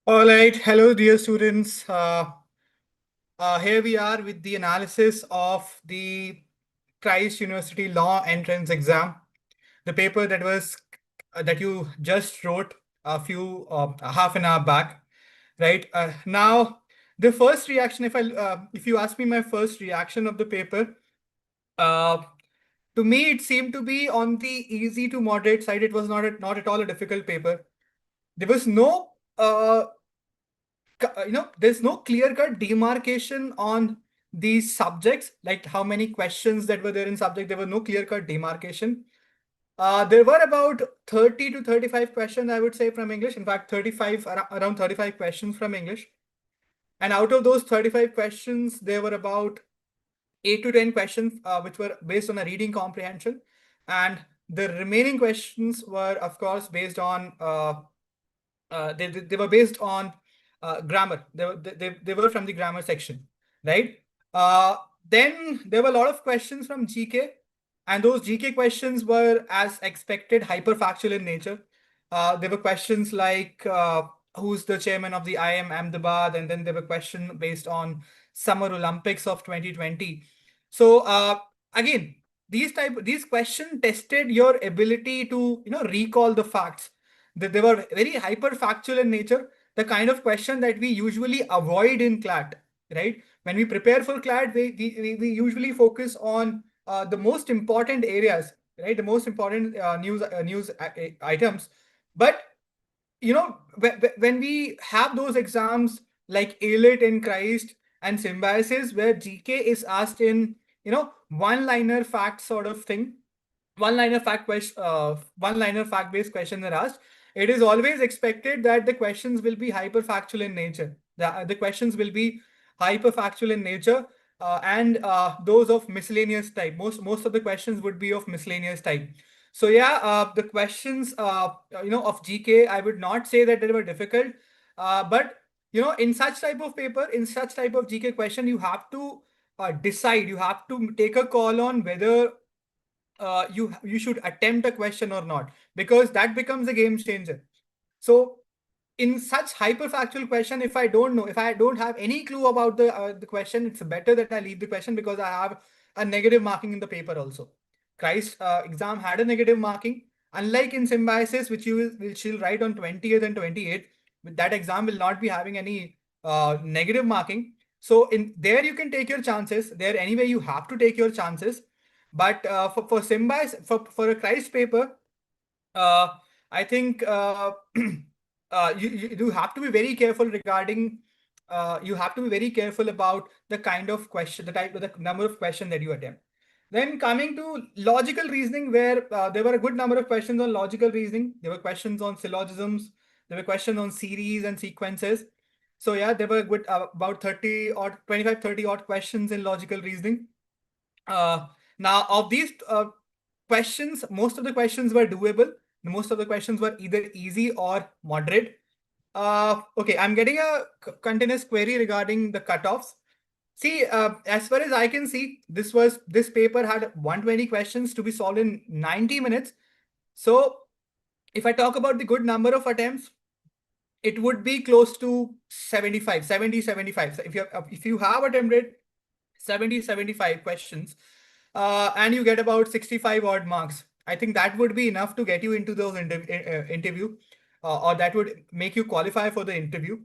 All right, hello, dear students. Here we are with the analysis of the Christ University Law Entrance Exam, the paper that you just wrote a few half an hour back, right? Now, the first reaction, if you ask me my first reaction of the paper, uh, to me it seemed to be on the easy to moderate side. It was not at all a difficult paper. There was no there's no clear cut demarcation on these subjects, like how many questions that were there in subject. There were no clear cut demarcation. There were about 30 to 35 questions, I would say, from English. In fact, around 35 questions from English. And out of those 35 questions, there were about 8 to 10 questions which were based on a reading comprehension. And the remaining questions were, of course, based on they were based on grammar. They were from the grammar section, right? Uh, then there were a lot of questions from GK, and those GK questions were, as expected, hyperfactual in nature. There were questions like who's the chairman of the IIM Ahmedabad, and then there were questions based on Summer Olympics of 2020. So again, these questions tested your ability to recall the facts. They were very hyperfactual in nature, the kind of question that we usually avoid in Clat, right? When we prepare for Clat, we usually focus on the most important areas, right? The most important news items. But when we have those exams like ALIT and Christ and Symbiosis, where GK is asked in one-liner fact sort of thing, one-liner fact-based questions are asked, it is always expected that the questions will be hyperfactual in nature. The questions will be hyperfactual in nature, and those of miscellaneous type. Most of the questions would be of miscellaneous type. So yeah, the questions of GK, I would not say that they were difficult, but in such type of paper, in such type of GK question, you have to decide. You have to take a call on whether you should attempt a question or not, because that becomes a game changer. So in such hyperfactual question, if I don't have any clue about the question, it's better that I leave the question, because I have a negative marking in the paper also. Christ exam had a negative marking, unlike in Symbiosis, which you'll write on 20th and 28th. That exam will not be having any negative marking. So in there you can take your chances. There anyway you have to take your chances. But for Symbiosis, for a Christ paper, uh, I think you have to be very careful regarding. You have to be very careful about the kind of question, the number of question that you attempt. Then coming to logical reasoning, where there were a good number of questions on logical reasoning. There were questions on syllogisms. There were questions on series and sequences. So yeah, there were good about 30 or 25, 30 odd questions in logical reasoning. Now, of these questions, most of the questions were doable. Most of the questions were either easy or moderate. Okay, I'm getting a continuous query regarding the cutoffs. See, as far as I can see, this paper had 120 questions to be solved in 90 minutes. So, if I talk about the good number of attempts, it would be close to 75, 70, 75. So if you have attempted 70, 75 questions, and you get about 65 odd marks, I think that would be enough to get you into those interview, or that would make you qualify for the interview.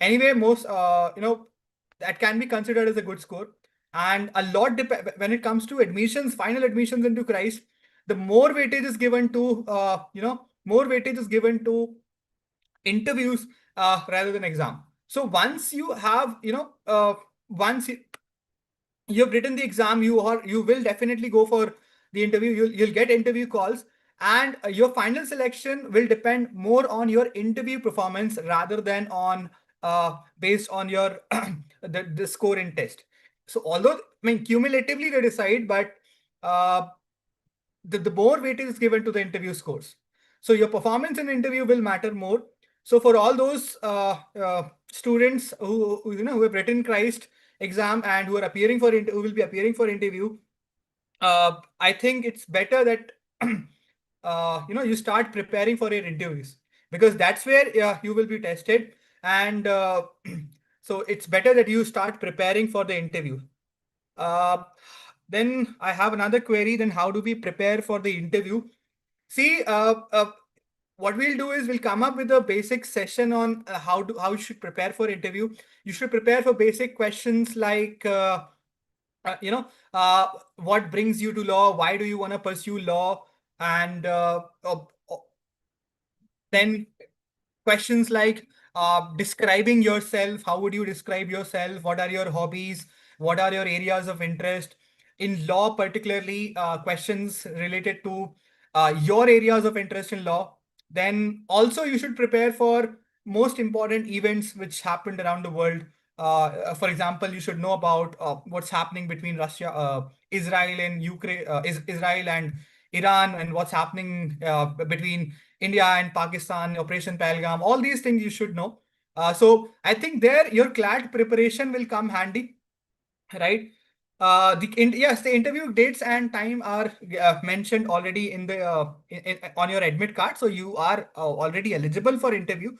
Anyway, most that can be considered as a good score. And a lot when it comes to admissions, final admissions into Christ, the more weightage is given to more weightage is given to interviews rather than exam. So once you have once you've written the exam, you will definitely go for the interview. You'll get interview calls, and your final selection will depend more on your interview performance rather than on based on your the score in test. So although, I mean, cumulatively they decide, but uh, the more weightage is given to the interview scores. So your performance in interview will matter more. So for all those students who have written Christ exam and who are who will be appearing for interview, I think it's better that you start preparing for your interviews, because that's where you will be tested. and so it's better that you start preparing for the interview. Uh, then I have another query. Then how do we prepare for the interview? See, what we'll do is we'll come up with a basic session on how you should prepare for interview. You should prepare for basic questions like uh, you know what brings you to law, why do you want to pursue law, and then questions like describing yourself. How would you describe yourself? What are your hobbies? What are your areas of interest? In law, particularly, questions related to your areas of interest in law. Then also you should prepare for most important events which happened around the world. For example, you should know about what's happening between Russia, Israel and Ukraine, Israel and Iran, and what's happening between India and Pakistan, Operation Pahalgam, all these things you should know. So I think there your CLAT preparation will come handy, right? Yes, the interview dates and time are mentioned already in the on your admit card, so you are already eligible for interview.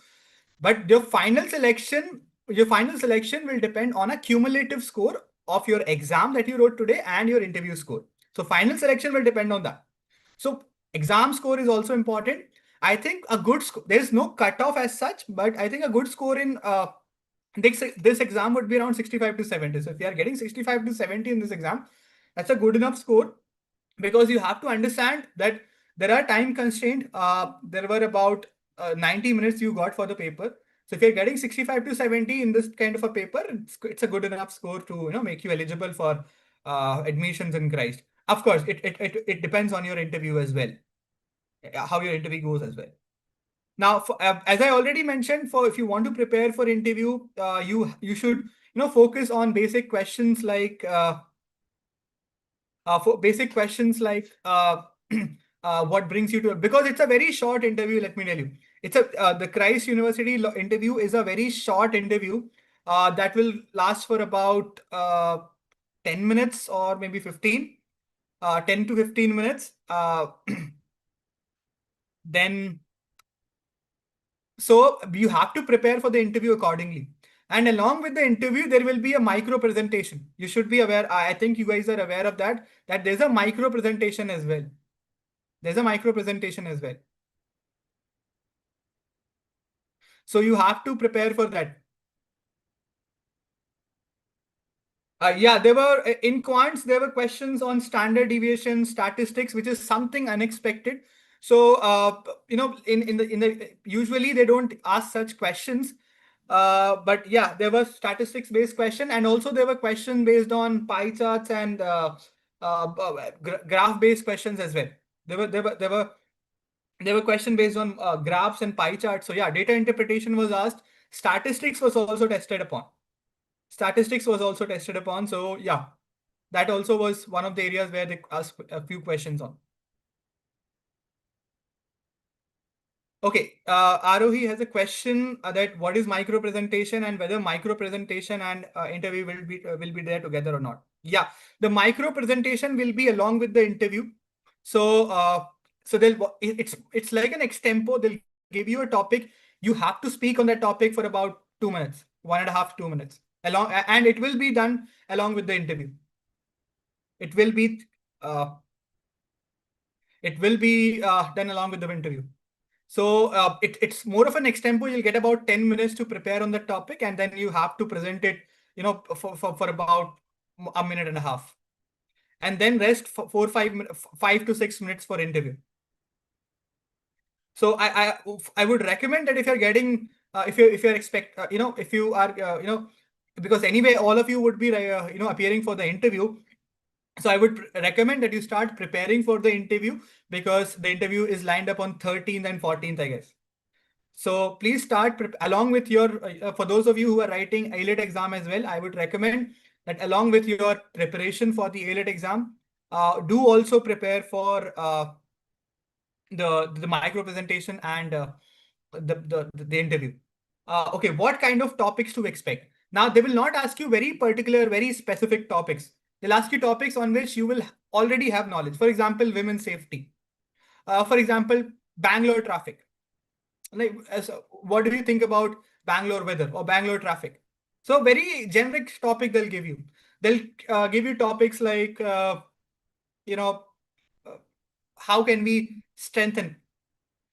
But your final selection will depend on a cumulative score of your exam that you wrote today and your interview score. So final selection will depend on that. So exam score is also important. I think a good score, there's no cutoff as such, but I think a good score in this exam would be around 65 to 70. So if you are getting 65 to 70 in this exam, that's a good enough score, because you have to understand that there are time constraints. There were about 90 minutes you got for the paper. So if you're getting 65 to 70 in this kind of a paper, it's a good enough score to make you eligible for admissions in Christ. Of course, it depends on your interview as well, how your interview goes as well. Now, as I already mentioned, for if you want to prepare for interview, you should focus on basic questions like for basic questions like what brings you to, because it's a very short interview. Let me tell you, it's a the Christ University interview is a very short interview that will last for about 10 minutes or maybe 10 to 15 minutes. Then So you have to prepare for the interview accordingly. And along with the interview, there will be a micro presentation. You should be aware. I think you guys are aware of that there's a micro presentation as well. There's a micro presentation as well. So you have to prepare for that. Yeah, there were in quants, there were questions on standard deviation, statistics, which is something unexpected. So in the usually they don't ask such questions. But yeah, there were statistics based question, and also there were questions based on pie charts and graph based questions as well. There were questions based on graphs and pie charts. So yeah, data interpretation was asked. Statistics was also tested upon. So yeah, that also was one of the areas where they asked a few questions on. Okay, Arohi has a question that what is micro presentation, and whether micro presentation and interview will be there together or not. Yeah, the micro presentation will be along with the interview. So it's like an extempo. They'll give you a topic. You have to speak on that topic for about 2 minutes, 1.5 2 minutes, and it will be done along with the interview. It will be uh, done along with the interview. So it's more of an extempo. You'll get about 10 minutes to prepare on the topic, and then you have to present it, for about a minute and a half, and then rest for 5 to 6 minutes for interview. So I would recommend that if you're getting if you're expect if you are because anyway all of you would be appearing for the interview. So I would recommend that you start preparing for the interview, because the interview is lined up on 13th and 14th, I guess. So please start along with your, for those of you who are writing AILET exam as well, I would recommend that along with your preparation for the AILET exam, do also prepare for the micro presentation and the interview. Okay, what kind of topics to expect? Now, they will not ask you very particular, very specific topics. They'll ask you topics on which you will already have knowledge. For example, women's safety. For example, Bangalore traffic. Like, what do you think about Bangalore weather or Bangalore traffic. So very generic topic they'll give you. They'll give you topics like, you know, uh, how can we strengthen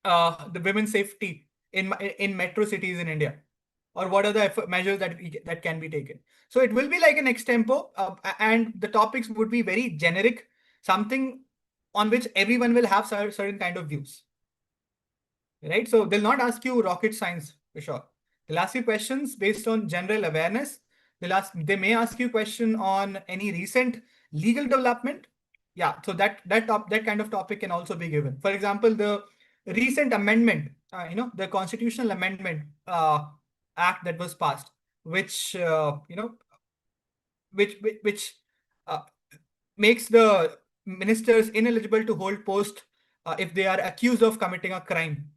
the women's safety in metro cities in India, or what are the measures that can be taken. So it will be like an extempo, and the topics would be very generic, something on which everyone will have certain kind of views, right? So they'll not ask you rocket science for sure. They'll ask you questions based on general awareness. They may ask you question on any recent legal development. Yeah, so that kind of topic can also be given. For example, the recent amendment, the constitutional amendment act that was passed, which which uh, makes the ministers ineligible to hold post if they are accused of committing a crime.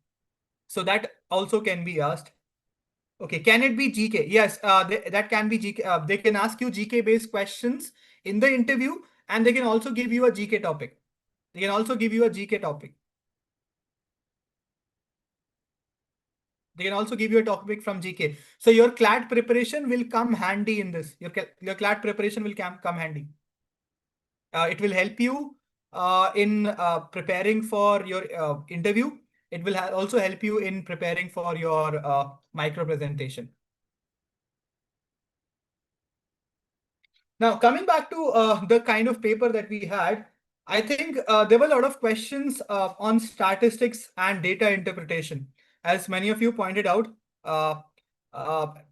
So that also can be asked. Okay, can it be GK? Yes, that can be GK. They can ask you GK based questions in the interview, and they can also give you a GK topic. They can also give you a GK topic. They can also give you a topic from GK. So your CLAT preparation will come handy in this. Your CLAT preparation will come handy. It will help you in preparing for your interview. It will also help you in preparing for your micro presentation. Now, coming back to the kind of paper that we had, I think there were a lot of questions on statistics and data interpretation. As many of you pointed out, uh,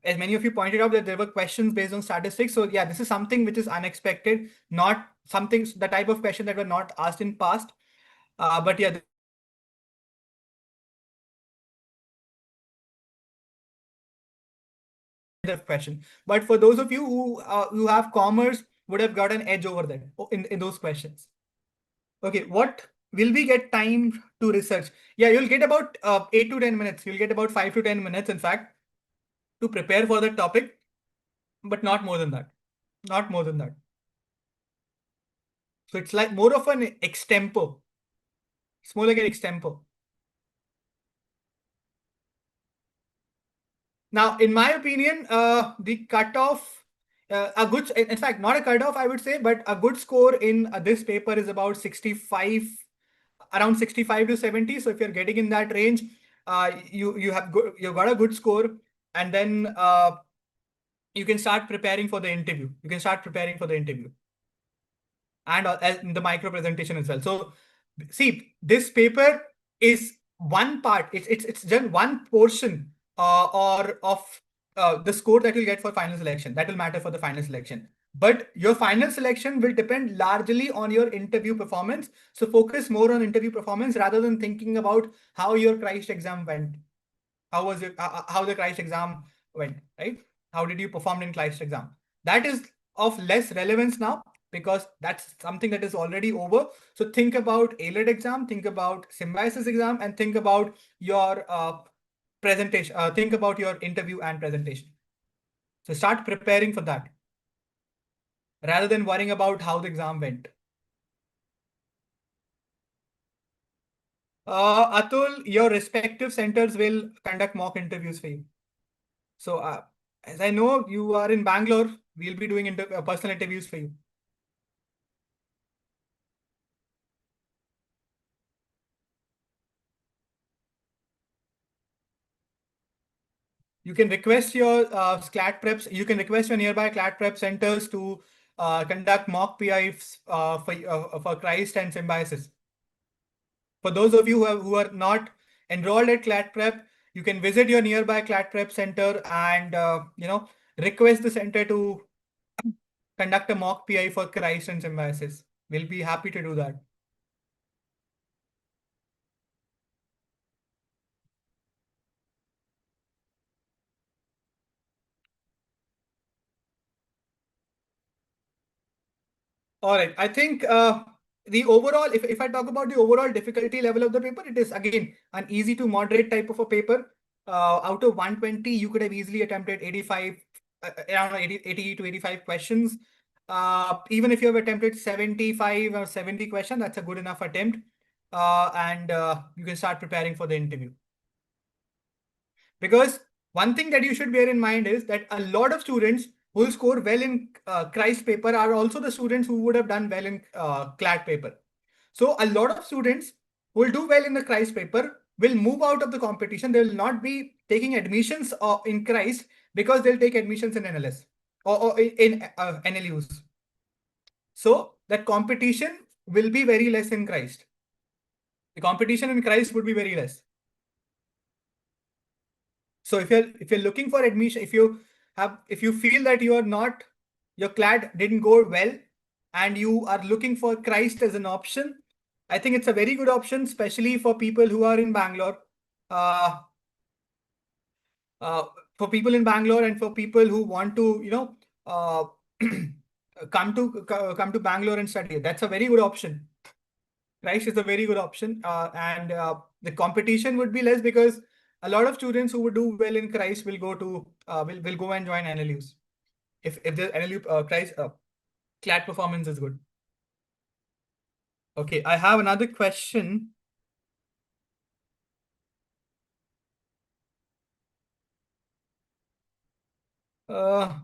as many of you pointed out that there were questions based on statistics. So yeah, this is something which is unexpected, not something, the type of question that were not asked in past. But yeah, the question. But for those of you who have commerce, would have got an edge over that in those questions. Okay, what will we get time to research? Yeah, you'll get about 8 to 10 minutes. You'll get about 5 to 10 minutes, in fact, to prepare for the topic, but not more than that. Not more than that. So it's like more of an extempo. It's more like an extempo. Now, in my opinion, the cutoff, a good, in fact, not a cutoff, I would say, but a good score in this paper is about 65, around 65 to 70. So if you're getting in that range, you've got a good score, and then you can start preparing for the interview. You can start preparing for the interview and the micro presentation as well. So see, this paper is one part. It's just one portion or of the score that you'll get for final selection. That will matter for the final selection. But your final selection will depend largely on your interview performance. So focus more on interview performance rather than thinking about how your Christ exam went. How was it? How the Christ exam went, right? How did you perform in Christ exam? That is of less relevance now because that's something that is already over. So think about ALED exam, think about symbiosis exam, and think about your presentation. Think about your interview and presentation. So start preparing for that rather than worrying about how the exam went. Atul, your respective centers will conduct mock interviews for you. So as I know you are in Bangalore, we'll be doing personal interviews for you. You can request your CLAT preps. You can request your nearby CLAT prep centers to conduct mock PIs for Christ and Symbiosis. For those of you who are not enrolled at CLAT prep, you can visit your nearby CLAT prep center and request the center to conduct a mock PI for Christ and Symbiosis. We'll be happy to do that. All right. I think the overall, if I talk about the overall difficulty level of the paper, it is again an easy to moderate type of a paper. Out of 120, you could have easily attempted 85, around 80 to 85 questions. Even if you have attempted 75 or 70 questions, that's a good enough attempt. And you can start preparing for the interview. Because one thing that you should bear in mind is that a lot of students who will score well in Christ paper are also the students who would have done well in Clat paper. So a lot of students who will do well in the Christ paper will move out of the competition. They will not be taking admissions in Christ because they'll take admissions in NLS or in NLUs. So that competition will be very less in Christ. The competition in Christ would be very less. So if you're looking for admission, if you feel that your CLAT didn't go well and you are looking for Christ as an option, I think it's a very good option, especially for people who are in Bangalore. Uh, uh, for people in Bangalore and for people who want to, uh, come to Bangalore and study. That's a very good option. Christ is a very good option, and the competition would be less because a lot of students who would do well in Christ will go to will go and join NLUs if the NLU Christ CLAT performance is good. Okay, I have another question. Uh,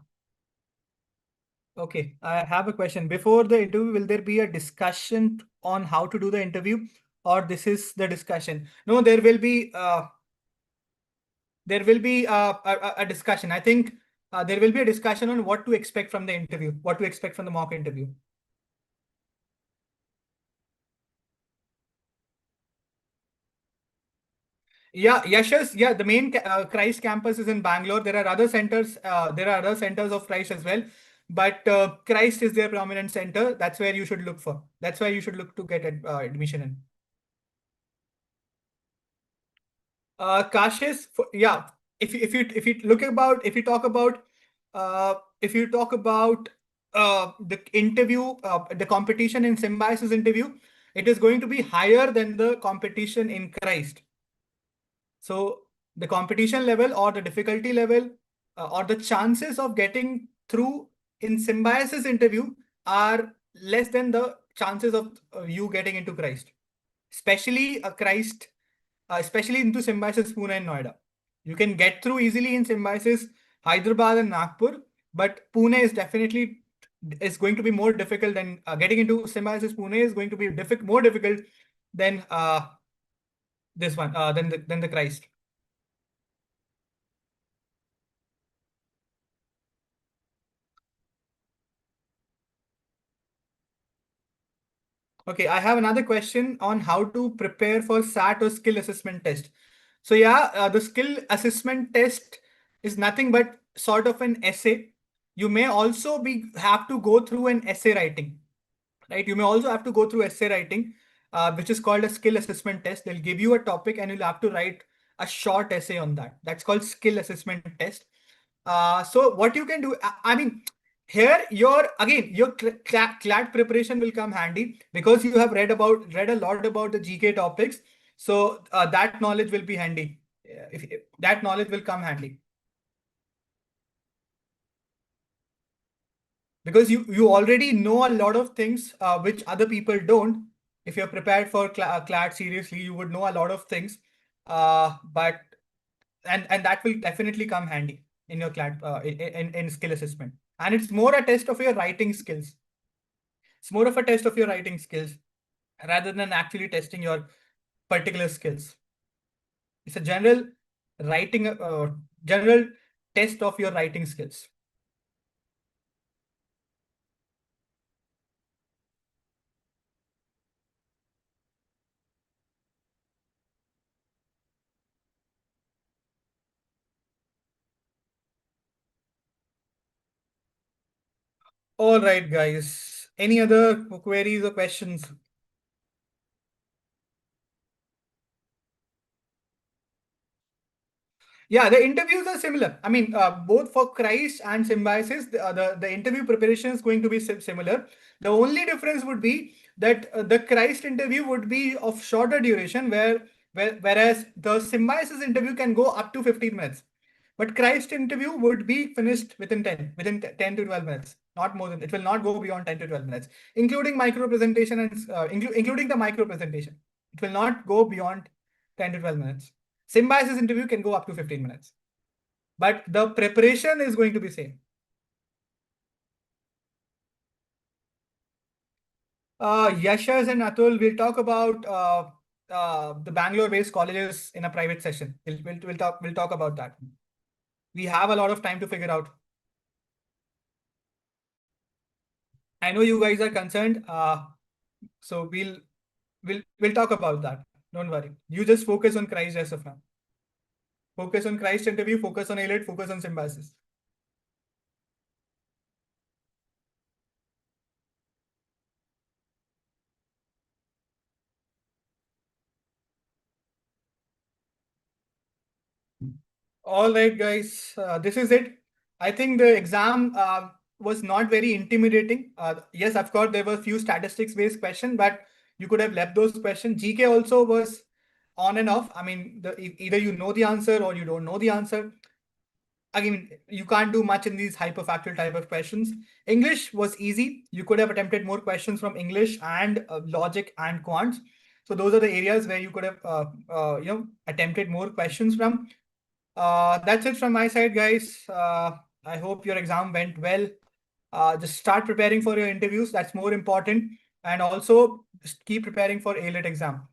okay, I have a question. Before the interview, will there be a discussion on how to do the interview, or this is the discussion? No, there will be a discussion. I think there will be a discussion on what to expect from the interview, what to expect from the mock interview. Yeah, Yashas, yeah, the main Christ campus is in Bangalore. There are other centers. There are other centers of Christ as well, but Christ is their prominent center. That's where you should look for. That's where you should look to get admission in. Kashish, yeah. If you look about if you talk about the interview, the competition in Symbiosis interview, it is going to be higher than the competition in Christ. So the competition level or the difficulty level or the chances of getting through in Symbiosis interview are less than the chances of you getting into Christ, especially a Christ especially into Symbiosis Pune and Noida. You can get through easily in Symbiosis Hyderabad and Nagpur, but Pune is going to be more difficult than getting into Symbiosis Pune is going to be more difficult than this one than the Christ. Okay, I have another question on how to prepare for SAT or skill assessment test. So yeah, the skill assessment test is nothing but sort of an essay. You may also be have to go through an essay writing, right? You may also have to go through essay writing, which is called a skill assessment test. They'll give you a topic and you'll have to write a short essay on that. That's called skill assessment test. So what you can do, I mean, here your CLAT preparation will come handy because you have read a lot about the GK topics. So that knowledge will be handy. If that knowledge will come handy because you already know a lot of things which other people don't. If you're prepared for CLAT seriously, you would know a lot of things. But and that will definitely come handy in your CLAT in skill assessment. And it's more a test of your writing skills. It's more of a test of your writing skills rather than actually testing your particular skills. It's a general test of your writing skills. All right, guys. Any other queries or questions? Yeah, the interviews are similar. I mean, both for Christ and Symbiosis, the interview preparation is going to be similar. The only difference would be that the Christ interview would be of shorter duration, whereas the Symbiosis interview can go up to 15 minutes. But Christ interview would be finished within 10 to 12 minutes, not more than. It will not go beyond 10 to 12 minutes, including micro presentation and including the micro presentation. It will not go beyond 10 to 12 minutes. Symbiosis interview can go up to 15 minutes. but the preparation is going to be same. Yashas and Atul will talk about the Bangalore-based colleges in a private session. We'll talk about that. We have a lot of time to figure out. I know you guys are concerned, so we'll talk about that. Don't worry. You just focus on Christ as of now. Focus on Christ interview. Focus on ALET. Focus on symbiosis. All right, guys. This is it. I think the exam was not very intimidating. Yes, of course, there were a few statistics-based questions, but you could have left those questions. GK also was on and off. I mean, either you know the answer or you don't know the answer. I mean, you can't do much in these hyperfactual type of questions. English was easy. You could have attempted more questions from English and logic and quants. So those are the areas where you could have, attempted more questions from. That's it from my side, guys. I hope your exam went well. Just start preparing for your interviews. That's more important. And also just keep preparing for ALET exam.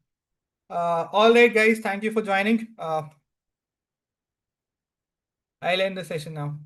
All right, guys. Thank you for joining. I'll end the session now.